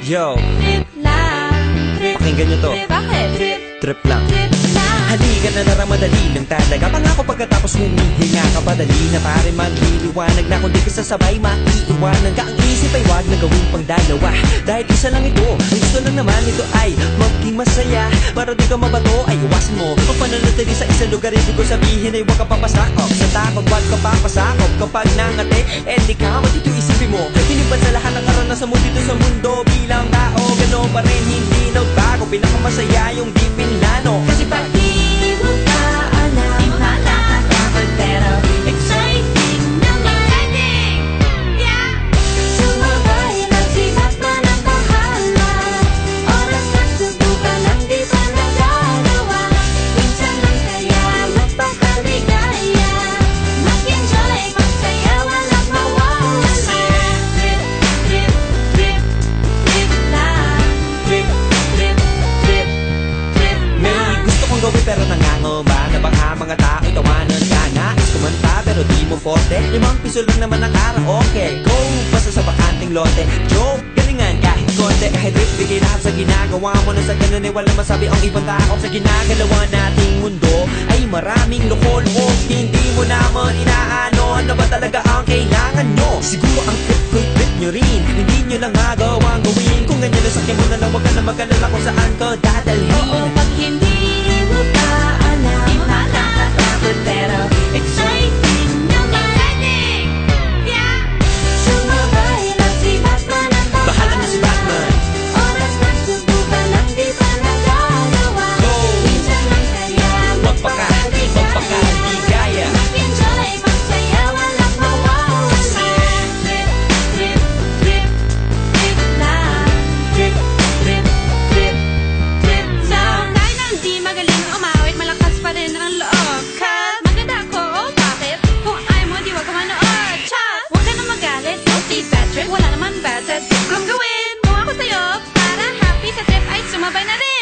Yo, Trip lang, trip, pakinggan nyo to. trip, bakit? Trip, Trip lang. trip lang. Halika na naramadali lang talaga. Pangako pagkatapos humihinga ka pa. Dali na pare magliliwanag na kung di ka sasabay maiiwanan ka. Ang isip ay wag na gawin pang dalawa, dahil isa lang ito. Ang gusto lang naman ito ay maging masaya. Para di ka mabato ay iwasan mo ang pananatili sa isang lugar. Ibig ko sabihin ay wag ka papasakop sa takot, wag ka papasakop. Kapag nangate, di ka matito isipin mo. Hinipan sa lahat ng karanasan mo dito sa mundo. Bilang tao, gano'n pa rin hindi nagbago. Pinakamasaya yung di pinlano. Kasi pag Di mo pa alam, di nakakatakot pero exciting na marinig. Yeah! Sumabay lang si Batman ang bahala. Oras na subukan ang di pa nagagawa. Minsan lang kaya magpakaligaya. Mag-enjoy, magsaya, walang mawawala. Trip, trip, trip, trip lang. Trip, trip, trip, trip lang. may gusto kong gawin pero nangangamba na baka mga tao'y tawanan ka. Nais kumanta pero di mo forte. 5 piso lang naman ang karaoke. Go, basta sa bakanting lote. Joke, galingan kahit konti. Kahit rip, bigay lahat sa ginagawa mo. Na sa ganun ay walang masabi ang ibang tao. Sa ginagalawa nating mundo ay maraming loko-loko. Hindi mo naman inaano ano ba talaga ang kailangan nyo. Siguro ang trip kung trip nyo rin. Hindi nyo lang magawang gawin. Kung ganyan na sakyan mo na lang, wag ka na mag-alala kung saan ka dadalhin. Oo, pag hindi mo pa alam, di nakakatakot pero exciting na marinig. Yeah! Sumabay lang si Batman ang Bahala na si Batman. Oras na subukan ang di pa nagagawa. Go! Minsan lang kaya Magpakaligaya. Mag-enjoy, magsaya, walang mawawala. Trip, trip, trip, trip lang. Trip, Trip, trip, trip lang. Kahit na hindi magaling umawit, malakas pa rin ang loob. Cause maganda ako, oh bakit? Kung ayaw mo, di wag ka manood. Chat! Huwag ka na magalit, don't be bad trip. Wala naman bad sa trip kong gawin. Kung ako sa'yo, para happy sa trip ay sumabay na rin.